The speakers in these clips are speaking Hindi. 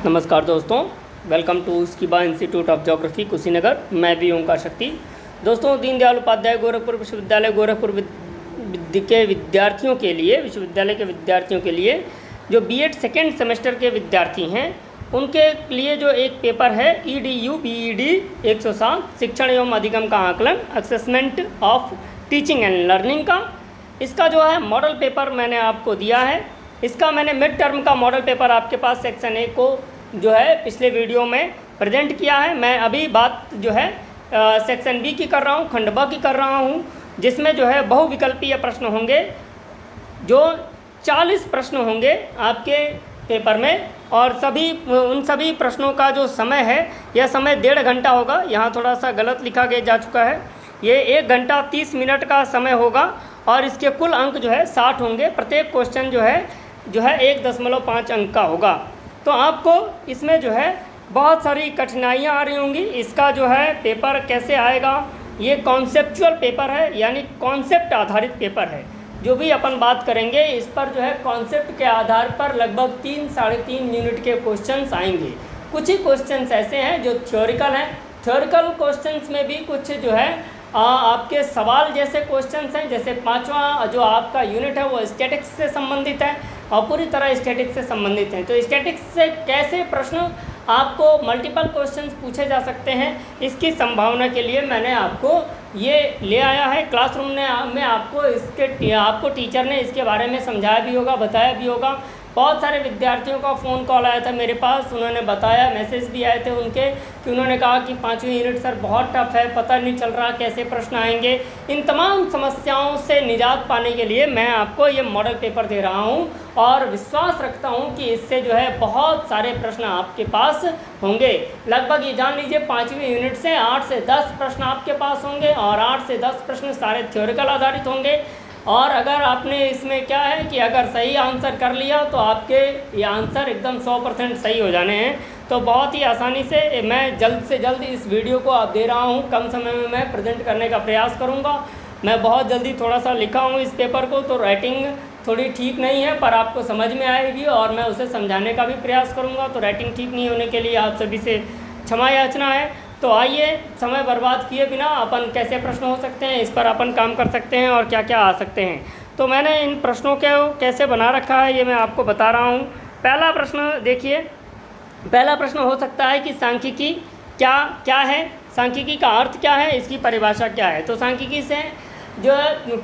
नमस्कार दोस्तों, वेलकम टू स्कीबा इंस्टीट्यूट ऑफ ज्योग्राफी कुशीनगर। मैं भी ओंकार शक्ति। दोस्तों, दीनदयाल उपाध्याय गोरखपुर विश्वविद्यालय गोरखपुर के विद्यार्थियों के लिए विश्वविद्यालय के विद्यार्थियों के लिए जो बीएड सेकेंड सेमेस्टर के विद्यार्थी हैं उनके लिए जो एक पेपर है EDU BED 107 शिक्षण एवं अधिगम का आकलन assessment of teaching and learning का, इसका जो है मॉडल पेपर मैंने आपको दिया है। इसका मैंने मिड टर्म का मॉडल पेपर आपके पास सेक्शन ए को जो है पिछले वीडियो में प्रेजेंट किया है। मैं अभी बात जो है सेक्शन बी की कर रहा हूँ, खंड ब की कर रहा हूँ, जिसमें जो है बहुविकल्पीय प्रश्न होंगे, जो 40 प्रश्न होंगे आपके पेपर में। और उन सभी प्रश्नों का जो समय है, यह समय 1.5 घंटा होगा। यहाँ थोड़ा सा गलत लिखा गया जा चुका है, ये 1 घंटा 30 मिनट का समय होगा और इसके कुल अंक जो है 60 होंगे। प्रत्येक क्वेश्चन जो है 1.5 अंक का होगा। तो आपको इसमें जो है बहुत सारी कठिनाइयाँ आ रही होंगी। इसका जो है पेपर कैसे आएगा, ये कॉन्सेप्चुअल पेपर है, यानी कॉन्सेप्ट आधारित पेपर है। जो भी अपन बात करेंगे इस पर जो है कॉन्सेप्ट के आधार पर लगभग 3-3.5 यूनिट के क्वेश्चंस आएंगे। कुछ ही क्वेश्चंस ऐसे हैं जो थ्योरिकल हैं। थ्योरिकल क्वेश्चंस में भी कुछ जो है आपके सवाल जैसे क्वेश्चंस हैं, जैसे 5वां जो आपका यूनिट है वो स्टैटिक्स से संबंधित है और पूरी तरह स्टैटिक्स से संबंधित हैं। तो स्टैटिक्स से कैसे प्रश्न आपको मल्टीपल क्वेश्चंस पूछे जा सकते हैं, इसकी संभावना के लिए मैंने आपको ये ले आया है। क्लासरूम में आपको टीचर ने इसके बारे में समझाया भी होगा, बताया भी होगा। बहुत सारे विद्यार्थियों का फ़ोन कॉल आया था मेरे पास, उन्होंने बताया, मैसेज भी आए थे उनके कि उन्होंने कहा कि 5वीं यूनिट सर बहुत टफ है, पता नहीं चल रहा कैसे प्रश्न आएंगे। इन तमाम समस्याओं से निजात पाने के लिए मैं आपको ये मॉडल पेपर दे रहा हूँ और विश्वास रखता हूँ कि इससे जो है बहुत सारे प्रश्न आपके पास होंगे। लगभग ये जान लीजिए 5वीं यूनिट से 8 से 10 प्रश्न आपके पास होंगे और 8 से 10 प्रश्न सारे थ्योरिकल आधारित होंगे। और अगर आपने इसमें क्या है कि अगर सही आंसर कर लिया तो आपके ये आंसर एकदम 100% सही हो जाने हैं। तो बहुत ही आसानी से मैं जल्द से जल्द इस वीडियो को आप दे रहा हूँ, कम समय में मैं प्रेजेंट करने का प्रयास करूँगा। मैं बहुत जल्दी थोड़ा सा लिखा हूँ इस पेपर को, तो राइटिंग थोड़ी ठीक नहीं है, पर आपको समझ में आएगी और मैं उसे समझाने का भी प्रयास करूँगा। तो राइटिंग ठीक नहीं होने के लिए आप सभी से क्षमा याचना है। तो आइए समय बर्बाद किए बिना अपन कैसे प्रश्न हो सकते हैं, इस पर अपन काम कर सकते हैं और क्या क्या आ सकते हैं। तो मैंने इन प्रश्नों को कैसे बना रखा है ये मैं आपको बता रहा हूँ। पहला प्रश्न देखिए, पहला प्रश्न हो सकता है कि सांख्यिकी क्या है, सांख्यिकी का अर्थ क्या है, इसकी परिभाषा क्या है। तो सांख्यिकी से जो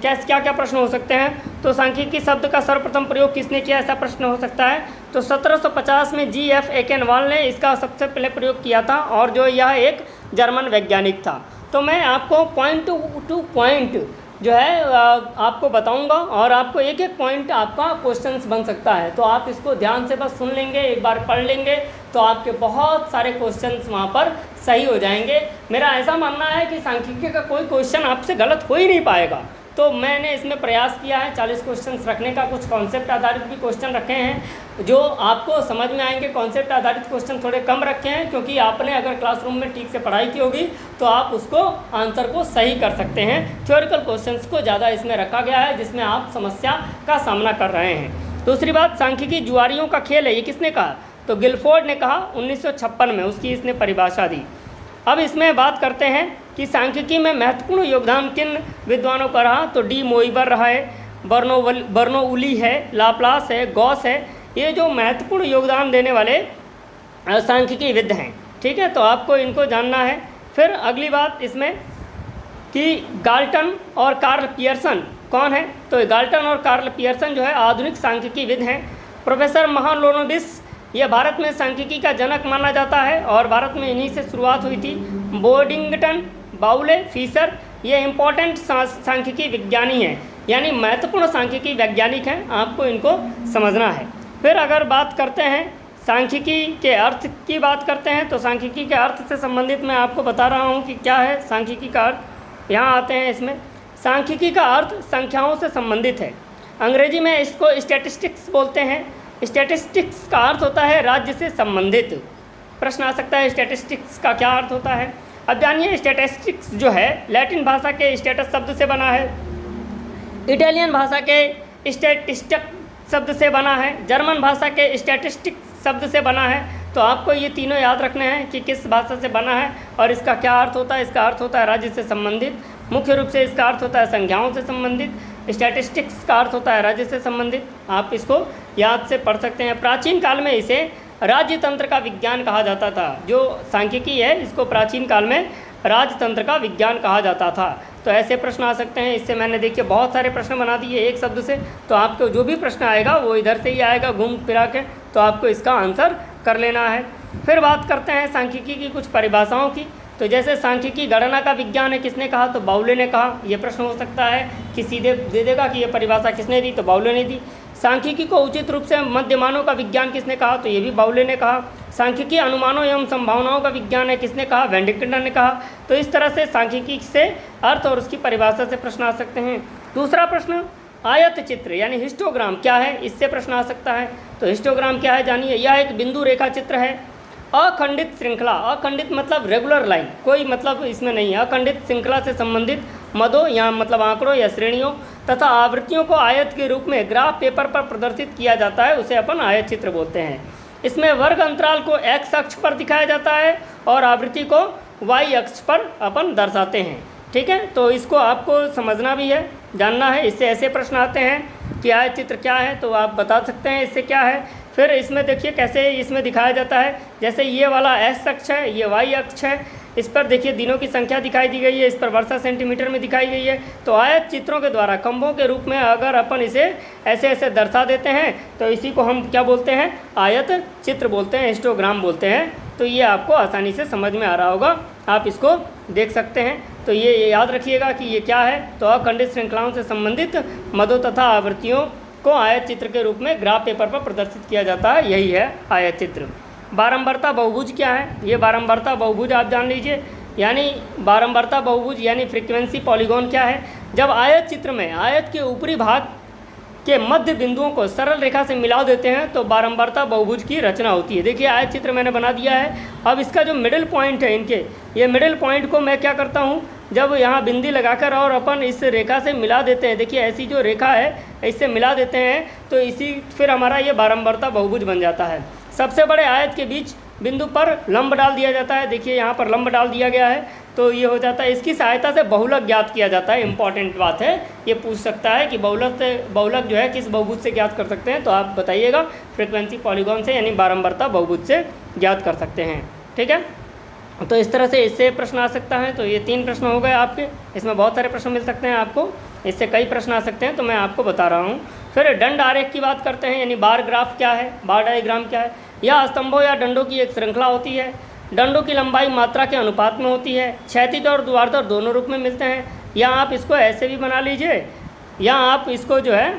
क्या क्या प्रश्न हो सकते हैं। तो सांख्यिकी शब्द का सर्वप्रथम प्रयोग किसने किया, ऐसा प्रश्न हो सकता है। तो 1750 में G.F. एकेनवाल ने इसका सबसे पहले प्रयोग किया था और जो यह एक जर्मन वैज्ञानिक था। तो मैं आपको पॉइंट टू पॉइंट जो है आपको बताऊंगा और आपको एक एक पॉइंट आपका क्वेश्चंस बन सकता है। तो आप इसको ध्यान से बस सुन लेंगे, एक बार पढ़ लेंगे तो आपके बहुत सारे क्वेश्चंस वहाँ पर सही हो जाएंगे। मेरा ऐसा मानना है कि सांख्यिकी का कोई क्वेश्चन आपसे गलत हो ही नहीं पाएगा। तो मैंने इसमें प्रयास किया है 40 क्वेश्चंस रखने का। कुछ कॉन्सेप्ट आधारित भी क्वेश्चन रखे हैं जो आपको समझ में आएंगे। कॉन्सेप्ट आधारित क्वेश्चन थोड़े कम रखे हैं क्योंकि आपने अगर क्लासरूम में ठीक से पढ़ाई की होगी तो आप उसको आंसर को सही कर सकते हैं। थ्योरिकल क्वेश्चंस को ज़्यादा इसमें रखा गया है जिसमें आप समस्या का सामना कर रहे हैं। दूसरी बात, सांख्यिकी जुआरियों का खेल है, ये किसने कहा। तो गिलफोर्ड ने कहा 1956 में, उसकी इसने परिभाषा दी। अब इसमें बात करते हैं कि सांख्यिकी में महत्वपूर्ण योगदान किन विद्वानों का रहा। तो डी मोइबर रहा है, बर्नौली है, लाप्लास है, गॉस है। ये जो महत्वपूर्ण योगदान देने वाले सांख्यिकी विद हैं, ठीक है। तो आपको इनको जानना है। फिर अगली बात इसमें कि गाल्टन और कार्ल पियर्सन कौन है। तो गाल्टन और कार्ल पियर्सन जो है आधुनिक सांख्यिकी विद हैं। प्रोफेसर महालोनोबिस, यह भारत में सांख्यिकी का जनक माना जाता है और भारत में इन्हीं से शुरुआत हुई थी। बोर्डिंगटन, बाउले, फिशर, ये इम्पोर्टेंट सांख्यिकी विज्ञानी हैं, यानी महत्वपूर्ण सांख्यिकी वैज्ञानिक हैं, आपको इनको समझना है। फिर अगर बात करते हैं सांख्यिकी के अर्थ की बात करते हैं तो सांख्यिकी के अर्थ से संबंधित मैं आपको बता रहा हूँ कि क्या है सांख्यिकी का अर्थ। यहाँ आते हैं इसमें। सांख्यिकी का अर्थ संख्याओं से संबंधित है। अंग्रेजी में इसको स्टैटिस्टिक्स बोलते हैं। स्टैटिस्टिक्स का अर्थ होता है राज्य से संबंधित। प्रश्न आ सकता है स्टैटिस्टिक्स का क्या अर्थ होता है। अब जानिए, स्टैटिस्टिक्स जो है लैटिन भाषा के स्टेटस शब्द से बना है, इटालियन भाषा के स्टैटिस्टिक शब्द से बना है, जर्मन भाषा के स्टैटिस्टिक शब्द से बना है। तो आपको ये तीनों याद रखने हैं कि किस भाषा से बना है और इसका क्या अर्थ होता है। इसका अर्थ होता है राज्य से संबंधित, मुख्य रूप से इसका अर्थ होता है संख्याओं से संबंधित, स्टैटिस्टिक्स का अर्थ होता है राज्य से संबंधित। आप इसको याद से पढ़ सकते हैं। प्राचीन काल में इसे राज्यतंत्र का विज्ञान कहा जाता था। जो सांख्यिकी है इसको प्राचीन काल में राजतंत्र का विज्ञान कहा जाता था। तो ऐसे प्रश्न आ सकते हैं। इससे मैंने देखिए बहुत सारे प्रश्न बना दिए एक शब्द से, तो आपको जो भी प्रश्न आएगा वो इधर से ही आएगा घूम फिरा के, तो आपको इसका आंसर कर लेना है। फिर बात करते हैं सांख्यिकी की कुछ परिभाषाओं की। तो जैसे सांख्यिकी गणना का विज्ञान है, किसने कहा? तो बाउले ने कहा। ये प्रश्न हो सकता है कि सीधे दे देगा कि ये परिभाषा किसने दी, तो बाउले ने दी। सांख्यिकी को उचित रूप से मध्यमानों का विज्ञान किसने कहा? तो ये भी बाउले ने कहा। सांख्यिकी अनुमानों एवं संभावनाओं का विज्ञान है, किसने कहा? वेंडिकटन ने कहा। तो इस तरह से सांख्यिकी से अर्थ और उसकी परिभाषा से प्रश्न आ सकते हैं। दूसरा प्रश्न, आयत चित्र यानी हिस्टोग्राम क्या है, इससे प्रश्न आ सकता है। तो हिस्टोग्राम क्या है जानिए। यह एक बिंदु रेखा चित्र है। अखंडित श्रृंखला, अखंडित मतलब रेगुलर लाइन, कोई मतलब इसमें नहीं है। अखंडित श्रृंखला से संबंधित मदों या मतलब आंकड़ों या श्रेणियों तथा आवृत्तियों को आयत के रूप में ग्राफ पेपर पर प्रदर्शित किया जाता है, उसे अपन आयत चित्र बोलते हैं। इसमें वर्ग अंतराल को x अक्ष पर दिखाया जाता है और आवृत्ति को y अक्ष पर अपन दर्शाते हैं। ठीक है, तो इसको आपको समझना भी है, जानना है। इससे ऐसे प्रश्न आते हैं कि आयत चित्र क्या है, तो आप बता सकते हैं इससे क्या है। फिर इसमें देखिए कैसे इसमें दिखाया जाता है। जैसे ये वाला x अक्ष है, ये y अक्ष है, इस पर देखिए दिनों की संख्या दिखाई दी गई है, इस पर वर्षा सेंटीमीटर में दिखाई गई है। तो आयत चित्रों के द्वारा खंभों के रूप में अगर अपन इसे ऐसे ऐसे दर्शा देते हैं तो इसी को हम क्या बोलते हैं? आयत चित्र बोलते हैं, हिस्टोग्राम बोलते हैं। तो ये आपको आसानी से समझ में आ रहा होगा, आप इसको देख सकते हैं। तो ये याद रखिएगा कि ये क्या है। तो अखंडित श्रृंखलाओं से संबंधित मदों तथा आवृत्तियों को आयत चित्र के रूप में ग्राफ पेपर पर प्रदर्शित किया जाता है, यही है आयत चित्र। बारंबारता बहुभुज क्या है? ये बारंबारता बहुभुज आप जान लीजिए। यानी बारंबारता बहुभुज यानी फ्रीक्वेंसी पॉलीगॉन क्या है? जब आयत चित्र में आयत के ऊपरी भाग के मध्य बिंदुओं को सरल रेखा से मिला देते हैं तो बारंबारता बहुभुज की रचना होती है। देखिए आयत चित्र मैंने बना दिया है। अब इसका जो मिडिल पॉइंट है इनके, ये मिडिल पॉइंट को मैं क्या करता हूँ, जब यहाँ बिंदी लगाकर और अपन इस रेखा से मिला देते हैं, देखिए ऐसी जो रेखा है इससे मिला देते हैं तो इसी फिर हमारा ये बारंबारता बहुभुज बन जाता है। सबसे बड़े आयत के बीच बिंदु पर लंब डाल दिया जाता है। देखिए यहाँ पर लंब डाल दिया गया है तो ये हो जाता है। इसकी सहायता से बहुलक ज्ञात किया जाता है। इंपॉर्टेंट बात है, ये पूछ सकता है कि बहुलक जो है किस बहुभुज से ज्ञात कर सकते हैं, तो आप बताइएगा। फ्रीक्वेंसी पॉलीगॉन से यानी बारंबारता बहुभुज से ज्ञात कर सकते हैं। ठीक है, तो इस तरह से इससे प्रश्न आ सकता है। तो ये 3 प्रश्न हो गए आपके। इसमें बहुत सारे प्रश्न मिल सकते हैं आपको, इससे कई प्रश्न आ सकते हैं, तो मैं आपको बता रहा हूँ। फिर दंड आरेख की बात करते हैं, यानी बार ग्राफ क्या है, बार डायग्राम क्या है। यह स्तंभों या डंडों की एक श्रृंखला होती है। डंडों की लंबाई मात्रा के अनुपात में होती है। क्षैतिज और ऊर्ध्वाधर दोनों रूप में मिलते हैं। या आप इसको ऐसे भी बना लीजिए, या आप इसको जो है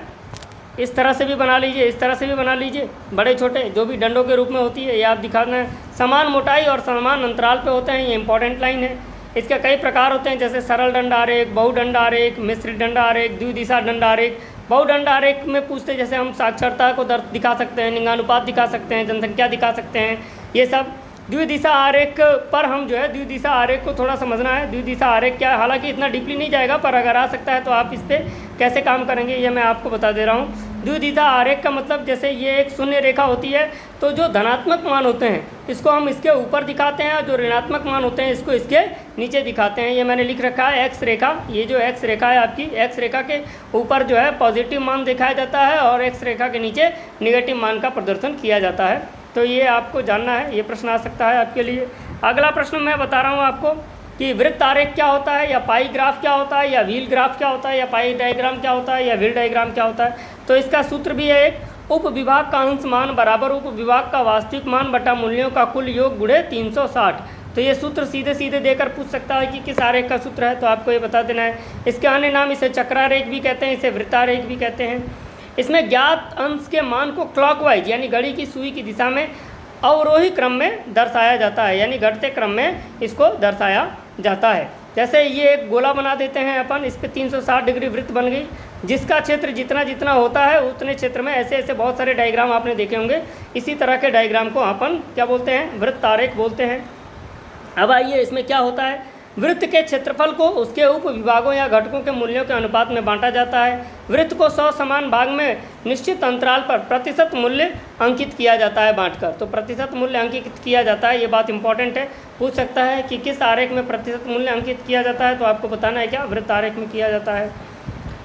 इस तरह से भी बना लीजिए, इस तरह से भी बना लीजिए। बड़े छोटे जो भी डंडों के रूप में होती है ये आप दिखाना है। समान मोटाई और समान अंतराल पे होते हैं, ये इंपॉर्टेंट लाइन है। इसके कई प्रकार होते हैं, जैसे सरल दंड आरेख, बहुदंड आरेख, मिश्रित दंड आरेख, द्विदिशा दंड आरेख। बहुदंड आरेख में पूछते हैं जैसे हम साक्षरता को दर दिखा सकते हैं, लिंगानुपात दिखा सकते हैं, जनसंख्या दिखा सकते हैं, ये सब। द्विदिशा आरेख पर हम जो है द्विदिशा आरेख को थोड़ा समझना है। द्विदिशा आरेख क्या है, हालांकि इतना डीपली नहीं जाएगा, पर अगर आ सकता है तो आप इस पर कैसे काम करेंगे ये मैं आपको बता दे रहा हूँ। द्विदिशा आरेख का मतलब जैसे ये एक शून्य रेखा होती है, तो जो धनात्मक मान होते हैं इसको हम इसके ऊपर दिखाते हैं, और जो ऋणात्मक मान होते हैं इसको इसके नीचे दिखाते हैं। ये मैंने लिख रखा है एक्स रेखा। ये जो एक्स रेखा है आपकी, एक्स रेखा के ऊपर जो है पॉजिटिव मान दिखाया जाता है और एक्स रेखा के नीचे निगेटिव मान का प्रदर्शन किया जाता है। तो ये आपको जानना है, ये प्रश्न आ सकता है आपके लिए। अगला प्रश्न मैं बता रहा हूँ आपको कि वृत्त आरेख क्या होता है, या पाई ग्राफ क्या होता है, या व्हील ग्राफ क्या होता है, या पाई डायग्राम क्या होता है, या व्हील डायग्राम क्या होता है। तो इसका सूत्र भी है एक, उप विभाग का अंश मान बराबर उप विभाग का वास्तविक मान बटा मूल्यों का कुल योग गुणे 360। तो ये सूत्र सीधे सीधे देकर पूछ सकता है कि किस आरेख का सूत्र है, तो आपको ये बता देना है। इसके अन्य नाम इसे चक्रारेख भी कहते हैं, इसे वृत्तारेख भी कहते हैं। इसमें ज्ञात अंश के मान को क्लॉकवाइज यानी घड़ी की सुई की दिशा में अवरोही क्रम में दर्शाया जाता है, यानी घटते क्रम में इसको दर्शाया जाता है। जैसे ये एक गोला बना देते हैं अपन, इस पर 360 डिग्री वृत्त बन गई, जिसका क्षेत्र जितना जितना होता है उतने क्षेत्र में ऐसे ऐसे बहुत सारे डायग्राम आपने देखे होंगे। इसी तरह के डायग्राम को अपन क्या बोलते हैं, वृत्त आरेख बोलते हैं। अब आइए इसमें क्या होता है, वृत्त के क्षेत्रफल को उसके उप विभागों या घटकों के मूल्यों के अनुपात में बांटा जाता है। वृत्त को 100 समान भाग में निश्चित अंतराल पर प्रतिशत मूल्य अंकित किया जाता है बांटकर। तो प्रतिशत मूल्य अंकित किया जाता है, ये बात इंपॉर्टेंट है, पूछ सकता है कि किस आरेख में प्रतिशत मूल्य अंकित किया जाता है, तो आपको बताना है क्या, वृत्त आरेख में किया जाता है।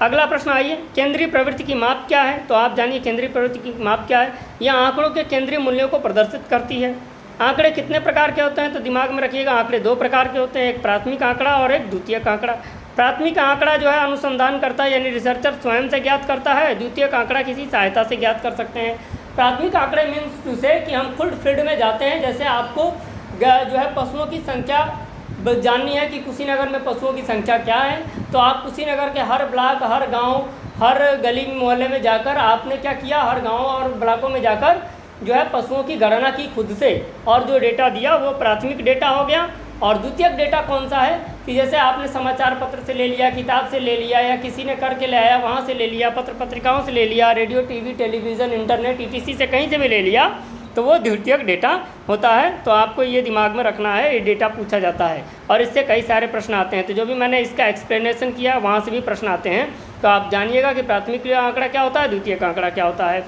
अगला प्रश्न आइए, केंद्रीय प्रवृत्ति की माप क्या है। तो आप जानिए केंद्रीय प्रवृत्ति की माप क्या है। यह आंकड़ों के केंद्रीय मूल्यों को प्रदर्शित करती है। आंकड़े कितने प्रकार के होते हैं, तो दिमाग में रखिएगा, आंकड़े 2 प्रकार के होते हैं, एक प्राथमिक आंकड़ा और एक द्वितीयक आंकड़ा। प्राथमिक आंकड़ा जो है अनुसंधान करता है, यानी रिसर्चर स्वयं से ज्ञात करता है। द्वितीयक आंकड़ा किसी सहायता से ज्ञात कर सकते हैं। प्राथमिक आंकड़े मीन्स टू से कि हम खुद फील्ड में जाते हैं, जैसे आपको जो है पशुओं की संख्या जाननी है कि कुशीनगर में पशुओं की संख्या क्या है, तो आप कुशीनगर के हर ब्लॉक, हर गाँव, हर गली मोहल्ले में जाकर आपने क्या किया, हर गाँव और ब्लॉकों में जाकर जो है पशुओं की गणना की खुद से, और जो डेटा दिया वो प्राथमिक डेटा हो गया। और द्वितीयक डेटा कौन सा है कि जैसे आपने समाचार पत्र से ले लिया, किताब से ले लिया, या किसी ने करके ले आया वहाँ से ले लिया, पत्र पत्रिकाओं से ले लिया, radio TV television internet ETC से कहीं से भी ले लिया, तो वो द्वितीयक डेटा होता है। तो आपको ये दिमाग में रखना है, ये डेटा पूछा जाता है और इससे कई सारे प्रश्न आते हैं। तो जो भी मैंने इसका एक्सप्लेनेशन किया वहाँ से भी प्रश्न आते हैं, तो आप जानिएगा कि प्राथमिक आंकड़ा क्या होता है, द्वितीयक आंकड़ा क्या होता है।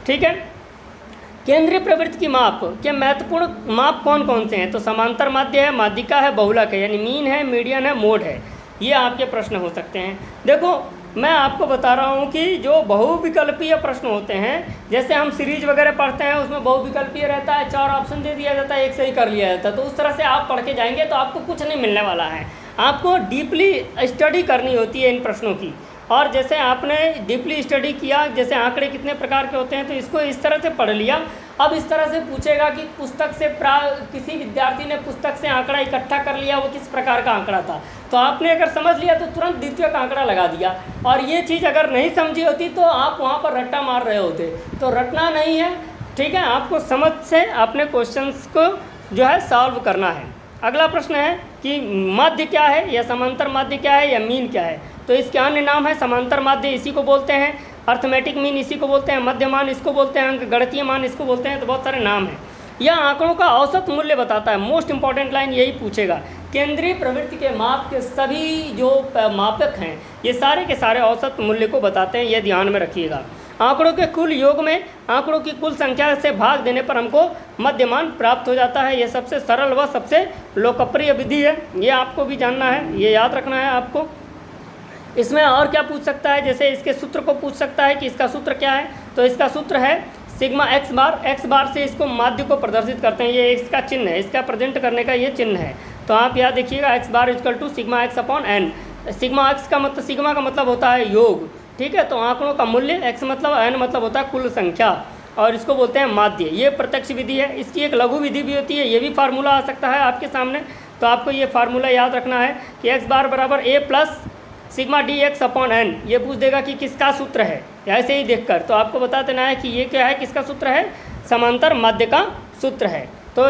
ठीक है। केंद्रीय प्रवृत्ति की माप के महत्वपूर्ण माप कौन कौन से हैं, तो समांतर माध्य है, माध्यिका है, बहुलक है, यानी मीन है, मीडियन है, मोड है। ये आपके प्रश्न हो सकते हैं। देखो मैं आपको बता रहा हूँ कि जो बहुविकल्पीय प्रश्न होते हैं, जैसे हम सीरीज वगैरह पढ़ते हैं उसमें बहुविकल्पीय रहता है, 4 ऑप्शन दे दिया जाता है, एक सही कर लिया जाता है। तो उस तरह से आप पढ़ के जाएंगे तो आपको कुछ नहीं मिलने वाला है। आपको डीपली स्टडी करनी होती है इन प्रश्नों की। और जैसे आपने डीपली स्टडी किया, जैसे आंकड़े कितने प्रकार के होते हैं, तो इसको इस तरह से पढ़ लिया। अब इस तरह से पूछेगा कि पुस्तक से किसी विद्यार्थी ने पुस्तक से आंकड़ा इकट्ठा कर लिया, वो किस प्रकार का आंकड़ा था, तो आपने अगर समझ लिया तो तुरंत द्वितीयक आंकड़ा लगा दिया। और ये चीज़ अगर नहीं समझी होती तो आप वहाँ पर रट्टा मार रहे होते। तो रटना नहीं है, ठीक है, आपको समझ से अपने क्वेश्चंस को जो है सॉल्व करना है। अगला प्रश्न है कि माध्य क्या है, या समांतर माध्य क्या है, या मीन क्या है। तो इसके अन्य नाम है समांतर माध्य, इसी को बोलते हैं, अर्थमेटिक मीन इसी को बोलते हैं, मध्यमान इसको बोलते हैं, अंकगणितीय मान इसको बोलते हैं। तो बहुत सारे नाम हैं। यह आंकड़ों का औसत मूल्य बताता है। मोस्ट इंपॉर्टेंट लाइन यही पूछेगा। केंद्रीय प्रवृत्ति के माप के सभी जो मापक हैं ये सारे के सारे औसत मूल्य को बताते हैं, ये ध्यान में रखिएगा। आंकड़ों के कुल योग में आंकड़ों की कुल संख्या से भाग देने पर हमको मध्यमान प्राप्त हो जाता है। यह सबसे सरल व सबसे लोकप्रिय विधि है, ये आपको भी जानना है, ये याद रखना है आपको। इसमें और क्या पूछ सकता है, जैसे इसके सूत्र को पूछ सकता है कि इसका सूत्र क्या है। तो इसका सूत्र है सिग्मा एक्स बार से इसको माध्य को प्रदर्शित करते हैं। ये इसका चिन्ह है, इसका प्रेजेंट करने का ये चिन्ह है। तो आप याद देखिएगा x bar equal to sigma x upon n. Sigma x का मतलब, सिग्मा का मतलब होता है योग, ठीक है। तो आंकड़ों का मूल्य एक्स मतलब, एन मतलब होता है कुल संख्या, और इसको बोलते हैं माध्य। ये प्रत्यक्ष विधि है। इसकी एक लघु विधि भी होती है, ये भी फार्मूला आ सकता है आपके सामने। तो आपको ये फार्मूला याद रखना है कि एक्स बार बराबर a plus sigma d x upon n. ये पूछ देगा कि किसका सूत्र है, ऐसे ही देखकर तो आपको बता देना है कि ये क्या है, किसका सूत्र है, समांतर माध्य का सूत्र है। तो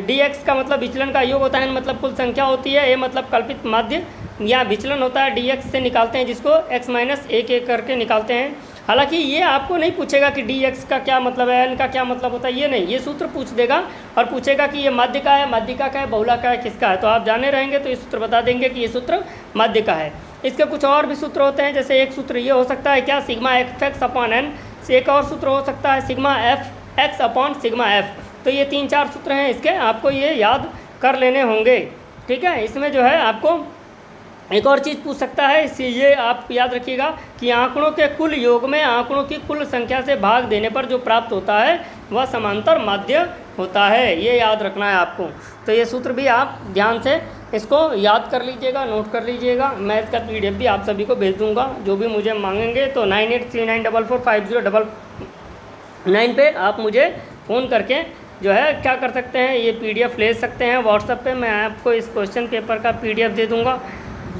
डी एक्स का मतलब विचलन का योग होता है, मतलब कुल संख्या होती है, ए मतलब कल्पित माध्य या विचलन होता है, डी एक्स से निकालते हैं जिसको एक्स माइनस एक करके निकालते हैं। हालांकि ये आपको नहीं पूछेगा कि डी एक्स का क्या मतलब है, एन का क्या मतलब होता है, ये नहीं, ये सूत्र पूछ देगा और पूछेगा कि ये माध्य का है, माध्यिका का है, बहुला का है, किसका है। तो आप जाने रहेंगे तो ये सूत्र बता देंगे कि ये सूत्र माध्य का है। इसके कुछ और भी सूत्र होते हैं, जैसे एक सूत्र ये हो सकता है क्या, sigma f x upon n. एक और सूत्र हो सकता है sigma f x upon sigma f. तो ये 3-4 सूत्र हैं इसके, आपको ये याद कर लेने होंगे, ठीक है। इसमें जो है आपको एक और चीज़ पूछ सकता है, इससे ये आप याद रखिएगा कि आंकड़ों के कुल योग में आंकड़ों की कुल संख्या से भाग देने पर जो प्राप्त होता है वह समांतर माध्य होता है, ये याद रखना है आपको। तो ये सूत्र भी आप ध्यान से इसको याद कर लीजिएगा, नोट कर लीजिएगा। मैं इसका PDF भी आप सभी को भेज दूंगा, जो भी मुझे मांगेंगे। तो 9839445099 पे आप मुझे फ़ोन करके जो है क्या कर सकते हैं, ये PDF ले सकते हैं व्हाट्सएप पे। मैं आपको इस क्वेश्चन पेपर का PDF दे दूँगा,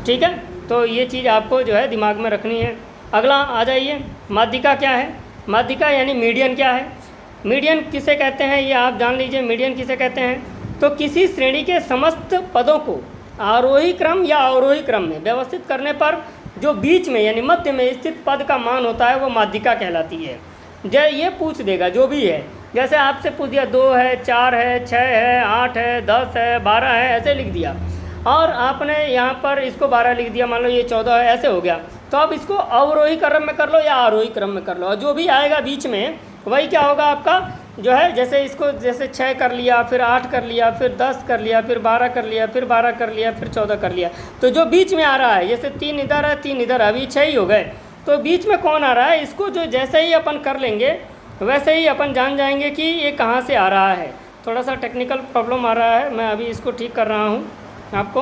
ठीक है। तो ये चीज़ आपको जो है दिमाग में रखनी है। अगला आ जाइए, माध्यिका क्या है। माध्यिका यानी मीडियन क्या है। मीडियन किसे कहते हैं ये आप जान लीजिए। मीडियन किसे कहते हैं, तो किसी श्रेणी के समस्त पदों को आरोही क्रम या अवरोही क्रम में व्यवस्थित करने पर जो बीच में यानी मध्य में स्थित पद का मान होता है वो माध्यिका कहलाती है। ये पूछ देगा जो भी है, जैसे आपसे पूछ दिया 2 है, 4 है, 6 है, 8 है, 10 है, 12 है, ऐसे लिख दिया। और आपने यहाँ पर इसको 12 लिख दिया, मान लो ये 14 है, ऐसे हो गया। तो अब इसको अवरोही क्रम में कर लो या आरोही क्रम में कर लो, और जो भी आएगा बीच में वही क्या होगा आपका जो है, जैसे इसको जैसे 6 कर लिया, फिर 8 कर लिया, फिर 10 कर लिया, फिर 12 कर लिया, फिर 12 कर लिया, फिर 14 कर लिया। तो जो बीच में आ रहा है, जैसे 3 इधर है 3 इधर, अभी 6 ही हो गए, तो बीच में कौन आ रहा है, इसको जो जैसे ही अपन कर लेंगे वैसे ही अपन जान जाएंगे कि ये कहाँ से आ रहा है। थोड़ा सा टेक्निकल प्रॉब्लम आ रहा है, मैं अभी इसको ठीक कर रहा हूँ, आपको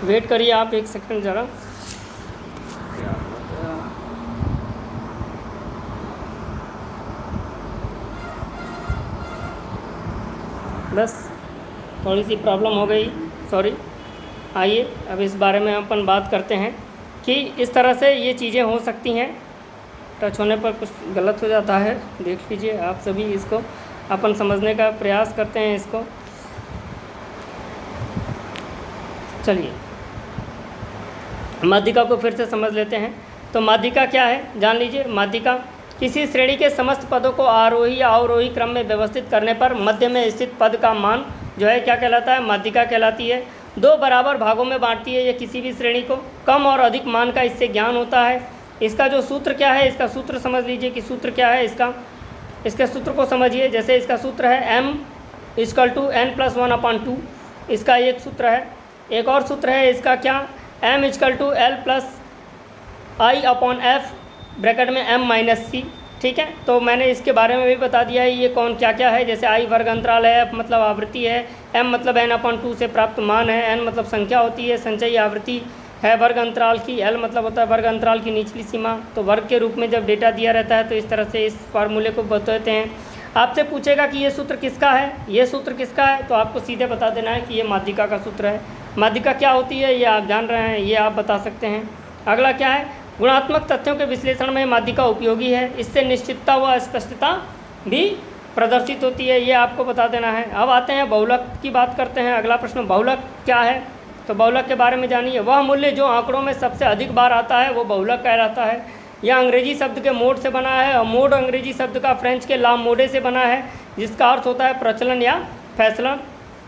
वेट करिए आप 1 सेकंड ज़रा। बस थोड़ी सी प्रॉब्लम हो गई, सॉरी। आइए अब इस बारे में अपन बात करते हैं कि इस तरह से ये चीज़ें हो सकती हैं, टच होने पर कुछ गलत हो जाता है, देख लीजिए आप सभी। इसको अपन समझने का प्रयास करते हैं इसको। चलिए माध्यिका को फिर से समझ लेते हैं। तो माध्यिका क्या है जान लीजिए। माध्यिका किसी श्रेणी के समस्त पदों को आरोही या अवरोही क्रम में व्यवस्थित करने पर मध्य में स्थित पद का मान जो है क्या कहलाता है, माध्यिका कहलाती है। 2 बराबर भागों में बांटती है ये किसी भी श्रेणी को, कम और अधिक मान का इससे ज्ञान होता है। इसका जो सूत्र क्या है, इसका सूत्र समझ लीजिए कि सूत्र क्या है इसका। इसके सूत्र को समझिए, जैसे इसका सूत्र है m = n+1/2, इसका एक सूत्र है। एक और सूत्र है इसका क्या, m = l+i/f ब्रैकेट में m-c, ठीक है। तो मैंने इसके बारे में भी बता दिया है ये कौन क्या क्या है। जैसे i वर्ग अंतराल है, f मतलब आवृत्ति है, m मतलब n/2 से प्राप्त मान है, n मतलब संख्या होती है, संचयी आवृत्ति है वर्ग अंतराल की, l मतलब होता है वर्ग अंतराल की निचली सीमा। तो वर्ग के रूप में जब डेटा दिया रहता है तो इस तरह से इस फार्मूले को बताते हैं। आपसे पूछेगा कि ये सूत्र किसका है, ये सूत्र किसका है, तो आपको सीधे बता देना है कि ये माध्यिका का सूत्र है। माध्यिका क्या होती है ये आप जान रहे हैं, ये आप बता सकते हैं। अगला क्या है, गुणात्मक तथ्यों के विश्लेषण में माध्यिका उपयोगी है, इससे निश्चितता व स्पष्टता भी प्रदर्शित होती है, ये आपको बता देना है। अब आते हैं बहुलक की बात करते हैं। अगला प्रश्न, बहुलक क्या है, तो बहुलक के बारे में जानिए। वह मूल्य जो आंकड़ों में सबसे अधिक बार आता है वो बहुलक कहलाता है। यह अंग्रेजी शब्द के मोड से बना है, और मोड अंग्रेजी शब्द का फ्रेंच के ला मोडे से बना है, जिसका अर्थ होता है प्रचलन या फैसला।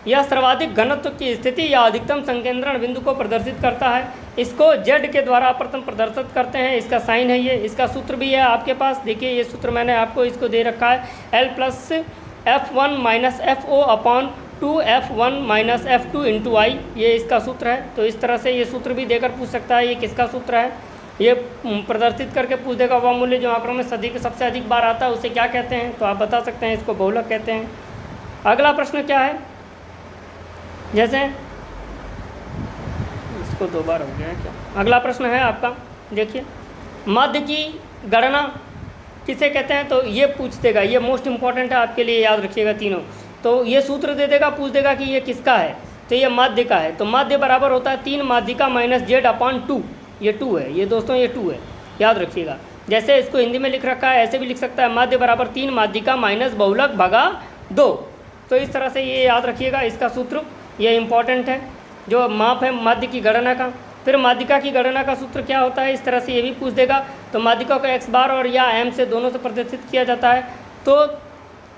यह सर्वाधिक घनत्व की स्थिति या अधिकतम संकेंद्रण बिंदु को प्रदर्शित करता है। इसको जेड के द्वारा प्रथम प्रदर्शित करते हैं, इसका साइन है ये। इसका सूत्र भी है आपके पास, देखिए ये सूत्र मैंने आपको इसको दे रखा है, L+F1-FO/2F1-F2 × I, ये इसका सूत्र है। तो इस तरह से ये सूत्र भी देकर पूछ सकता है ये किसका सूत्र है, ये प्रदर्शित करके पूछ देगा। वह मूल्य जो आंकड़ों में सबसे अधिक बार आता है उसे क्या कहते हैं, तो आप बता सकते हैं इसको बहुलक कहते हैं। अगला प्रश्न क्या है, जैसे इसको 2 बार हो गया है क्या। अगला प्रश्न है आपका, देखिए माध्य की गणना किसे कहते हैं, तो ये पूछ देगा, ये मोस्ट इंपॉर्टेंट है आपके लिए, याद रखिएगा तीनों। तो ये सूत्र दे देगा, पूछ देगा कि ये किसका है, तो ये माध्य का है। तो माध्य बराबर होता है 3 माध्यिका -z/2, ये 2 है, ये दोस्तों ये 2 है, याद रखिएगा। जैसे इसको हिंदी में लिख रखा है ऐसे भी लिख सकता है, माध्य बराबर 3 माध्यिका माइनस बहुलक भागा 2। तो इस तरह से ये याद रखिएगा, इसका सूत्र ये इंपॉर्टेंट है जो माप है माध्य की गणना का। फिर माध्यिका की गणना का सूत्र क्या होता है, इस तरह से ये भी पूछ देगा। तो माध्यिका को x बार और या m से दोनों से प्रदर्शित किया जाता है। तो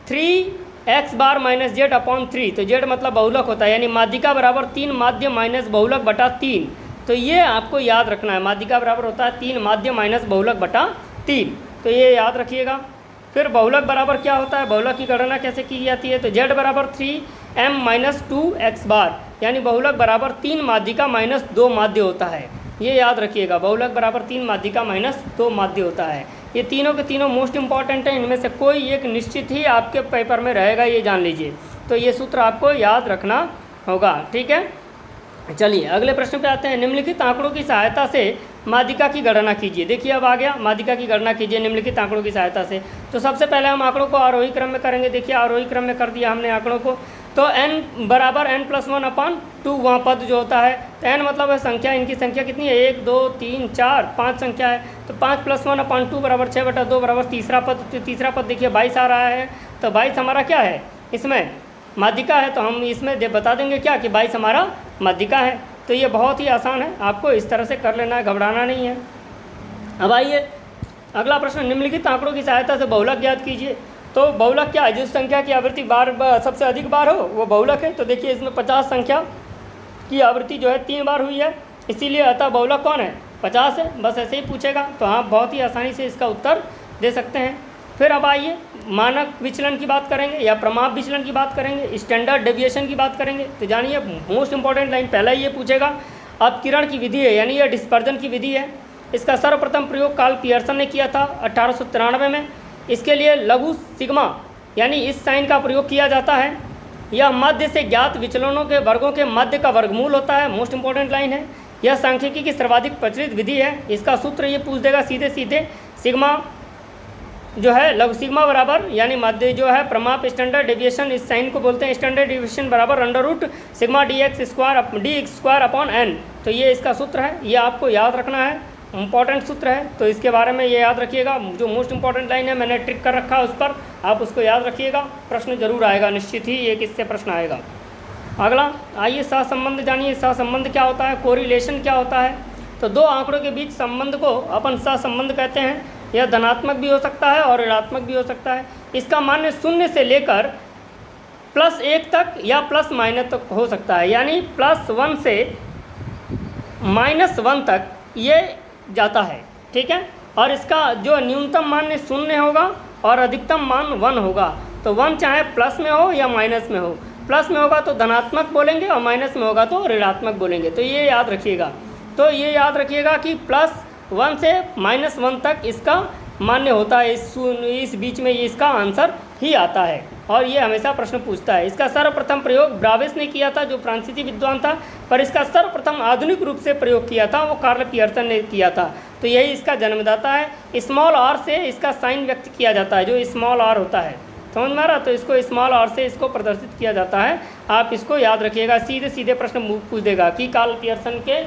3x बार माइनस z/3, तो z मतलब बहुलक होता है, यानी माध्यिका बराबर 3 माध्य माइनस बहुलक बटा 3। तो ये आपको याद रखना है, माध्यिका बराबर होता है 3 माध्य माइनस बहुलक बटा 3, तो ये याद रखिएगा। फिर बहुलक बराबर क्या होता है, बहुलक की गणना कैसे की जाती है, तो z बराबर 3m-2x बार, यानी बहुलक बराबर 3 माध्यिका माइनस 2 माध्य होता है, ये याद रखिएगा। बहुलक बराबर 3 माध्यिका माइनस 2 माध्य होता है। ये तीनों के तीनों मोस्ट इंपॉर्टेंट हैं, इनमें से कोई एक निश्चित ही आपके पेपर में रहेगा, ये जान लीजिए। तो ये सूत्र आपको याद रखना होगा, ठीक है। चलिए अगले प्रश्न पे आते हैं। निम्नलिखित आंकड़ों की सहायता से माध्यिका की गणना कीजिए। देखिए अब आ गया, माध्यिका की गणना कीजिए निम्नलिखित आंकड़ों की सहायता से। तो सबसे पहले हम आंकड़ों को आरोही क्रम में करेंगे। देखिए आरोही क्रम में कर दिया हमने आंकड़ों को। तो n बराबर n+1/2 वहाँ पद जो होता है, तो n मतलब है संख्या, इनकी संख्या कितनी है 1 2 3 4 5 संख्या है। तो 5 + 1/2 बराबर 6/2 बराबर तीसरा पद। तो तीसरा पद देखिए 22 आ रहा है। तो 22 हमारा क्या है, इसमें माध्यिका है, तो हम इसमें बता देंगे क्या कि 22 हमारा माध्यिका है। तो ये बहुत ही आसान है, आपको इस तरह से कर लेना है, घबराना नहीं है। अब आइए अगला प्रश्न, निम्नलिखित आंकड़ों की सहायता से बहुलक ज्ञात कीजिए। तो बहुलक क्या है, जिस संख्या की आवृत्ति बार सबसे अधिक बार हो वो बहुलक है। तो देखिए इसमें 50 संख्या की आवृत्ति जो है 3 बार हुई है, इसीलिए अतः बहुलक कौन है, 50 है। बस ऐसे ही पूछेगा तो आप बहुत ही आसानी से इसका उत्तर दे सकते हैं। फिर अब आइए मानक विचलन की बात करेंगे या प्रमाप विचलन की बात करेंगे, स्टैंडर्ड डेविएशन की बात करेंगे। तो जानिए मोस्ट इंपॉर्टेंट लाइन पहला ही ये पूछेगा, अपकिरण की विधि है यानी यह डिस्पर्जन की विधि है। इसका सर्वप्रथम प्रयोग कार्ल पियर्सन ने किया था 1893 में। इसके लिए लघु सिग्मा यानी इस साइन का प्रयोग किया जाता है। यह मध्य से ज्ञात विचलनों के वर्गों के मध्य का वर्गमूल होता है। मोस्ट इंपॉर्टेंट लाइन है। यह सांख्यिकी की सर्वाधिक प्रचलित विधि है। इसका सूत्र ये पूछ देगा सीधे सीधे, सिग्मा जो है लघु सिग्मा बराबर यानी मध्य जो है प्रमाप स्टैंडर्ड डेविएशन, इस साइन को बोलते हैं स्टैंडर्ड डेविएशन बराबर under root sigma d square upon n. तो ये इसका सूत्र है, ये आपको याद रखना है, इंपॉर्टेंट सूत्र है। तो इसके बारे में ये याद रखिएगा। जो मोस्ट इंपॉर्टेंट लाइन है मैंने ट्रिक कर रखा है उस पर, आप उसको याद रखिएगा। प्रश्न जरूर आएगा, निश्चित ही एक इससे प्रश्न आएगा। अगला आइए सहसंबंध जानिए। सहसंबंध क्या होता है, कोरिलेशन क्या होता है। तो दो आंकड़ों के बीच संबंध को अपन सहसंबंध कहते हैं। यह धनात्मक भी हो सकता है और ऋणात्मक भी हो सकता है। इसका मान 0 से लेकर +1 तक या +- तक हो सकता है, यानी +1 से -1 तक ये जाता है, ठीक है। और इसका जो न्यूनतम मान 0 होगा और अधिकतम मान 1 होगा। तो 1 चाहे प्लस में हो या माइनस में हो, प्लस में होगा तो धनात्मक बोलेंगे और माइनस में होगा तो ऋणात्मक बोलेंगे। तो ये याद रखिएगा। तो ये याद रखिएगा कि +1 से -1 तक इसका मान्य होता है। इस बीच में इसका आंसर ही आता है और ये हमेशा प्रश्न पूछता है। इसका सर्वप्रथम प्रयोग ब्रावेस ने किया था, जो फ्रांसीसी विद्वान था, पर इसका सर्वप्रथम आधुनिक रूप से प्रयोग किया था वो कार्ल पियर्सन ने किया था। तो यही इसका जन्मदाता है। स्मॉल आर से इसका साइन व्यक्त किया जाता है, जो स्मॉल आर होता है, समझ में आ रहा। तो इसको स्मॉल आर से इसको प्रदर्शित किया जाता है। आप इसको याद रखिएगा। सीधे सीधे प्रश्न पूछ देगा कि कार्ल पियर्सन के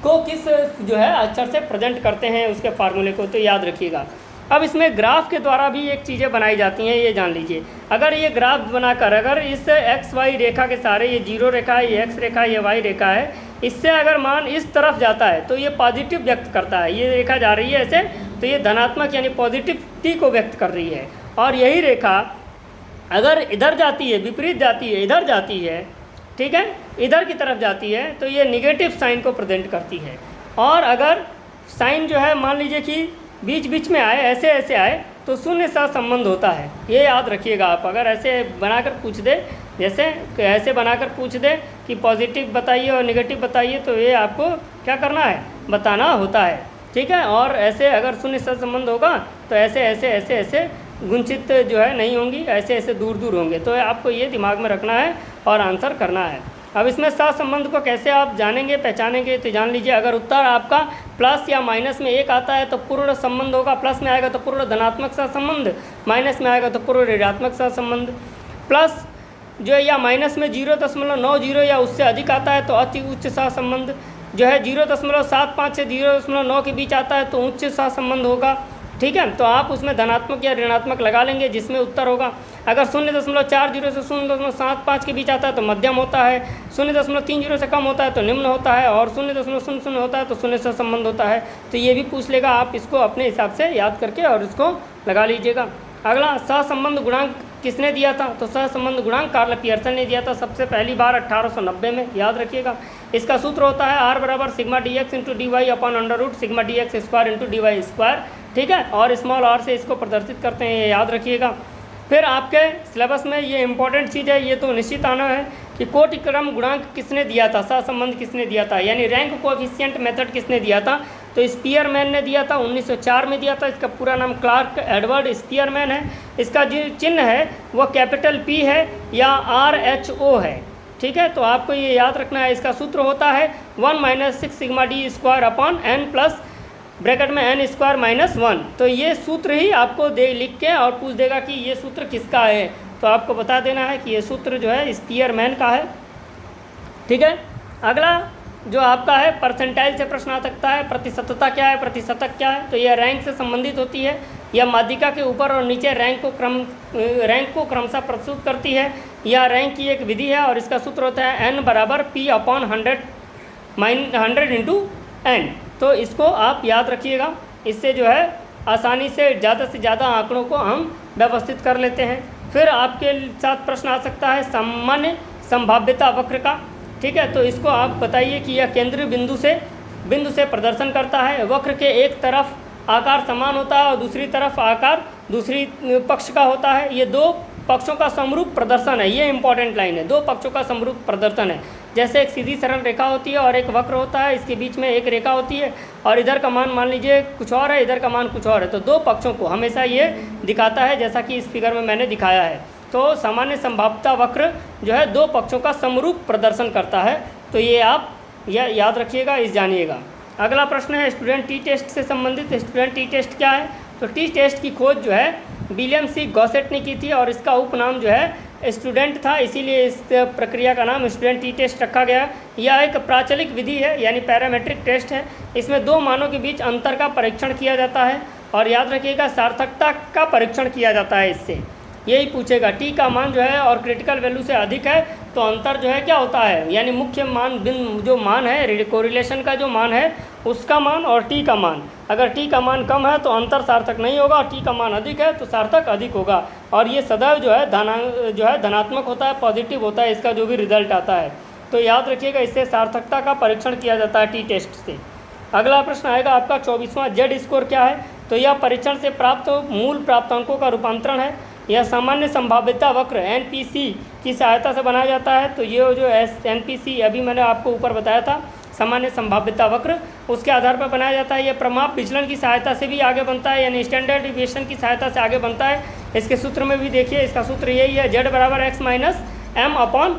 को किस जो है अक्षर से प्रेजेंट करते हैं उसके फार्मूले को, तो याद रखिएगा। अब इसमें ग्राफ के द्वारा भी एक चीज़ें बनाई जाती हैं, ये जान लीजिए। अगर ये ग्राफ बनाकर अगर इस XY रेखा के सारे, ये 0 रेखा है, ये X रेखा है, ये Y रेखा है, इससे अगर मान इस तरफ जाता है तो ये पॉजिटिव व्यक्त करता है। ये रेखा जा रही है ऐसे, तो ये धनात्मक यानी पॉजिटिविटी को व्यक्त कर रही है। और यही रेखा अगर इधर जाती है, विपरीत जाती है, इधर जाती है, ठीक है, इधर की तरफ जाती है, तो ये निगेटिव साइन को प्रेजेंट करती है। और अगर साइन जो है मान लीजिए कि बीच बीच में आए, ऐसे ऐसे आए, तो शून्य सा संबंध होता है। ये याद रखिएगा आप। अगर ऐसे बनाकर पूछ दे, जैसे ऐसे बनाकर पूछ दे कि पॉजिटिव बताइए और नेगेटिव बताइए, तो ये आपको क्या करना है, बताना होता है, ठीक है। और ऐसे अगर शून्य सा संबंध होगा तो ऐसे ऐसे ऐसे ऐसे गुंचित जो है नहीं होंगी, ऐसे ऐसे दूर दूर होंगे। तो आपको ये दिमाग में रखना है और आंसर करना है। अब इसमें सहसंबंध को कैसे आप जानेंगे, पहचानेंगे, तो जान लीजिए। अगर उत्तर आपका प्लस या माइनस में 1 आता है तो पूर्ण संबंध होगा। प्लस में आएगा तो पूर्ण धनात्मक सहसंबंध, माइनस में आएगा तो पूर्ण ऋणात्मक सहसंबंध। प्लस जो या माइनस में 0.90 या उससे अधिक आता है तो अति उच्च सहसंबंध। जो है 0.75 से 0.9 के बीच आता है तो उच्च सहसंबंध होगा, ठीक है। तो आप उसमें धनात्मक या ऋणात्मक लगा लेंगे जिसमें उत्तर होगा। अगर 0.40 से 0.75 के बीच आता है तो मध्यम होता है, 0.30 से कम होता है तो निम्न होता है, और 0.00 होता है तो शून्य से संबंध होता है। तो ये भी पूछ लेगा, आप इसको अपने हिसाब से याद करके और इसको लगा लीजिएगा। अगला, सहसंबंध गुणांक किसने दिया था, तो सहसंबंध गुणांक कार्ल पियर्सन ने दिया था सबसे पहली बार 1890 में, याद रखिएगा। इसका सूत्र होता है R बराबर sigma dx into d y upon under root sigma dx square into d y square, ठीक है। और स्मॉल r से इसको प्रदर्शित करते हैं, ये याद रखिएगा। फिर आपके सिलेबस में ये इंपॉर्टेंट चीज़ है, ये तो निश्चित आना है कि कोटि क्रम गुणांक किसने दिया था, सहसंबंध किसने दिया था, यानी रैंक कोएफिशिएंट मेथड किसने दिया था, तो स्पीयरमैन ने दिया था, 1904 में दिया था। इसका पूरा नाम क्लार्क एडवर्ड स्पीयरमैन है। इसका जो चिन्ह है वो कैपिटल P है या RHO है, ठीक है। तो आपको ये याद रखना है। इसका सूत्र होता है 1 - 6 sigma d square upon n plus bracket में n स्क्वायर माइनस 1। तो ये सूत्र ही आपको लिख के और पूछ देगा कि ये सूत्र किसका है, तो आपको बता देना है कि ये सूत्र जो है स्पीयरमैन का है, ठीक है। अगला जो आपका है परसेंटाइल से प्रश्न आ सकता है। प्रतिशतता क्या है, प्रतिशतक क्या है, तो यह रैंक से संबंधित होती है। यह माध्यिका के ऊपर और नीचे रैंक को क्रमशः प्रस्तुत करती है। यह रैंक की एक विधि है और इसका सूत्र होता है n बराबर P अपॉन 100 इंटू n। तो इसको आप याद रखिएगा। इससे जो है आसानी से ज़्यादा आंकड़ों को हम व्यवस्थित कर लेते हैं। फिर आपके साथ प्रश्न आ सकता है सामान्य संभाव्यता वक्र का, ठीक है, तो इसको आप बताइए कि यह केंद्रीय बिंदु से प्रदर्शन करता है। वक्र के एक तरफ आकार समान होता है और दूसरी तरफ आकार दूसरी पक्ष का होता है। ये दो पक्षों का समरूप प्रदर्शन है, ये इंपॉर्टेंट लाइन है, दो पक्षों का समरूप प्रदर्शन है। जैसे एक सीधी सरल रेखा होती है और एक वक्र होता है, इसके बीच में एक रेखा होती है और इधर का मान मान लीजिए कुछ और है, इधर का मान कुछ और है, तो दो पक्षों को हमेशा ये दिखाता है, जैसा कि इस फिगर में मैंने दिखाया है। तो सामान्य संभाव्यता वक्र जो है दो पक्षों का समरूप प्रदर्शन करता है। तो ये आप याद रखिएगा, इस जानिएगा। अगला प्रश्न है स्टूडेंट टी टेस्ट से संबंधित। स्टूडेंट टी टेस्ट क्या है? तो टी टेस्ट की खोज जो है विलियम सी गॉसेट ने की थी और इसका उपनाम जो है स्टूडेंट था, इसीलिए इस प्रक्रिया का नाम स्टूडेंट टी टेस्ट रखा गया। यह एक प्राचलिक विधि है, यानी पैरामीट्रिक टेस्ट है। इसमें दो मानों के बीच अंतर का परीक्षण किया जाता है और याद रखिएगा सार्थकता का परीक्षण किया जाता है। इससे यही पूछेगा टी का मान जो है और क्रिटिकल वैल्यू से अधिक है तो अंतर जो है क्या होता है, यानी मुख्य मान जो मान है कोरिलेशन का जो मान है उसका मान और टी का मान, अगर टी का मान कम है तो अंतर सार्थक नहीं होगा और टी का मान अधिक है तो सार्थक अधिक होगा। और ये सदैव जो है धनात्मक होता है, पॉजिटिव होता है इसका जो भी रिजल्ट आता है। तो याद रखिएगा इससे सार्थकता का परीक्षण किया जाता है टी टेस्ट से। अगला प्रश्न आएगा आपका 24वां, जेड स्कोर क्या है? तो यह परीक्षण से प्राप्त मूल प्राप्तांकों का रूपांतरण है। यह सामान्य संभाव्यता वक्र एनपीसी की सहायता से बनाया जाता है। तो ये जो एनपीसी अभी मैंने आपको ऊपर बताया था, सामान्य संभाव्यता वक्र, उसके आधार पर बनाया जाता है। यह प्रमाप विचलन की सहायता से भी आगे बनता है, यानी स्टैंडर्ड डिविएशन की सहायता से आगे बनता है। इसके सूत्र में भी देखिए, इसका सूत्र यही है, जेड बराबर x minus m upon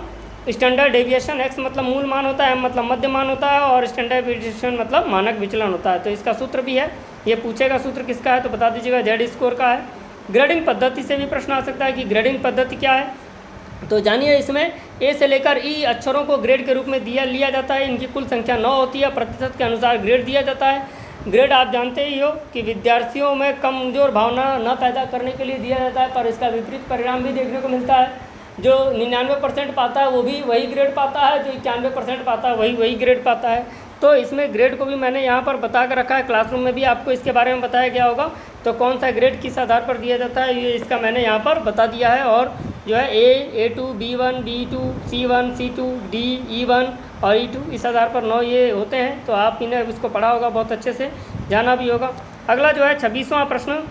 standard deviation. X मतलब मूल मान होता है, एम मतलब मध्य मान होता है और स्टैंडर्ड डेविएशन मतलब मानक विचलन होता है। तो इसका सूत्र भी है, ये पूछेगा सूत्र किसका है तो बता दीजिएगा, जेड स्कोर का है। ग्रेडिंग पद्धति से भी प्रश्न आ सकता है कि ग्रेडिंग पद्धति क्या है। तो जानिए, इसमें ए से लेकर ई अक्षरों को ग्रेड के रूप में लिया जाता है। इनकी कुल संख्या 9 होती है, प्रतिशत के अनुसार ग्रेड दिया जाता है। ग्रेड आप जानते ही हो कि विद्यार्थियों में कमजोर भावना न पैदा करने के लिए दिया जाता है, पर इसका विपरीत परिणाम भी देखने को मिलता है। जो 99% पाता है वो भी वही ग्रेड पाता है, जो 91% पाता है वही ग्रेड पाता है। तो इसमें ग्रेड को भी मैंने यहाँ पर बता कर रखा है, क्लासरूम में भी आपको इसके बारे में बताया गया होगा। तो कौन सा ग्रेड किस आधार पर दिया जाता है ये इसका मैंने यहाँ पर बता दिया है। और जो है A2, B1, B2, C1, C2, D, E1 और E2 इस आधार पर 9 ये होते हैं। तो आप इन्हें इसको पढ़ा होगा, बहुत अच्छे से जाना भी होगा। अगला जो है 26वां प्रश्न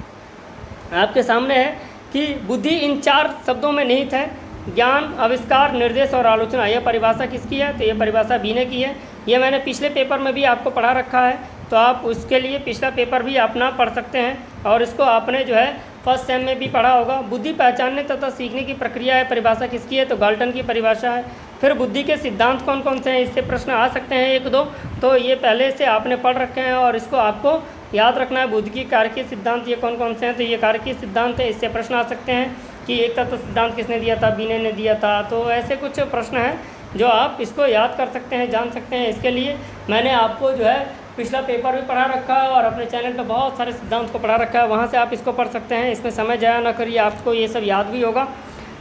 आपके सामने है कि बुद्धि इन 4 शब्दों में निहित है, ज्ञान, आविष्कार, निर्देश और आलोचना। यह परिभाषा किसकी है? तो यह परिभाषा बीने की है। यह मैंने पिछले पेपर में भी आपको पढ़ा रखा है, तो आप उसके लिए पिछला पेपर भी अपना पढ़ सकते हैं और इसको आपने जो है फर्स्ट सेम में भी पढ़ा होगा। बुद्धि पहचानने तथा सीखने की प्रक्रिया है, परिभाषा किसकी है? तो गाल्टन की परिभाषा है। फिर बुद्धि के सिद्धांत कौन कौन से हैं, इससे प्रश्न आ सकते हैं 1-2, तो ये पहले से आपने पढ़ रखे हैं और इसको आपको याद रखना है। बुद्धि की कारकीय सिद्धांत ये कौन कौन से हैं? तो ये कारकीय सिद्धांत है, इससे प्रश्न आ सकते हैं कि एक तत्व सिद्धांत किसने दिया था? बीने ने दिया था। तो ऐसे कुछ प्रश्न हैं जो आप इसको याद कर सकते हैं, जान सकते हैं। इसके लिए मैंने आपको जो है पिछला पेपर भी पढ़ा रखा है और अपने चैनल पर बहुत सारे सिद्धांत को पढ़ा रखा है, वहाँ से आप इसको पढ़ सकते हैं। इसमें समय जाया ना करिए, आपको ये सब याद भी होगा।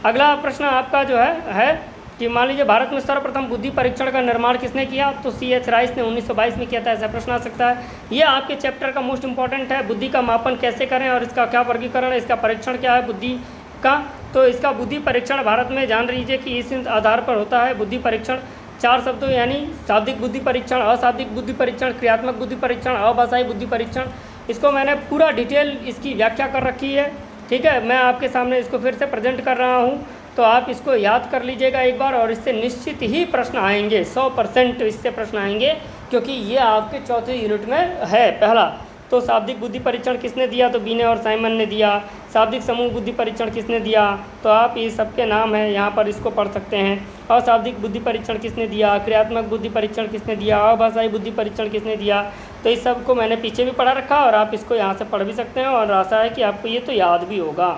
अगला प्रश्न आपका जो है कि मान लीजिए भारत में सर्वप्रथम बुद्धि परीक्षण का निर्माण किसने किया? तो C.H. राइस ने 1922 में किया था। ऐसा प्रश्न आ सकता है। ये आपके चैप्टर का मोस्ट इंपॉर्टेंट है, बुद्धि का मापन कैसे करें और इसका क्या वर्गीकरण है, इसका परीक्षण क्या है बुद्धि का। तो इसका बुद्धि परीक्षण भारत में जान लीजिए कि इस आधार पर होता है। बुद्धि परीक्षण 4 शब्दों यानी शाब्दिक बुद्धि परीक्षण, अशाब्दिक बुद्धि परीक्षण, क्रियात्मक बुद्धि परीक्षण, अभाषाई बुद्धि परीक्षण। इसको मैंने पूरा डिटेल इसकी व्याख्या कर रखी है, ठीक है। मैं आपके सामने इसको फिर से प्रेजेंट कर रहा हूँ, तो आप इसको याद कर लीजिएगा एक बार और इससे निश्चित ही प्रश्न आएंगे, 100% इससे प्रश्न आएंगे, क्योंकि ये आपके चौथे यूनिट में है। पहला तो शाब्दिक बुद्धि परीक्षण किसने दिया? तो बीने और साइमन ने दिया। शाब्दिक समूह बुद्धि परीक्षण किसने दिया? तो आप ये सबके नाम हैं, यहाँ पर इसको पढ़ सकते हैं। अशाब्दिक बुद्धि परीक्षण किसने दिया? क्रियात्मक बुद्धि परीक्षण किसने दिया? अभाषाई बुद्धि परीक्षण किसने दिया? तो इस सब को मैंने पीछे भी पढ़ा रखा और आप इसको यहाँ से पढ़ भी सकते हैं और आशा है कि आपको ये तो याद भी होगा।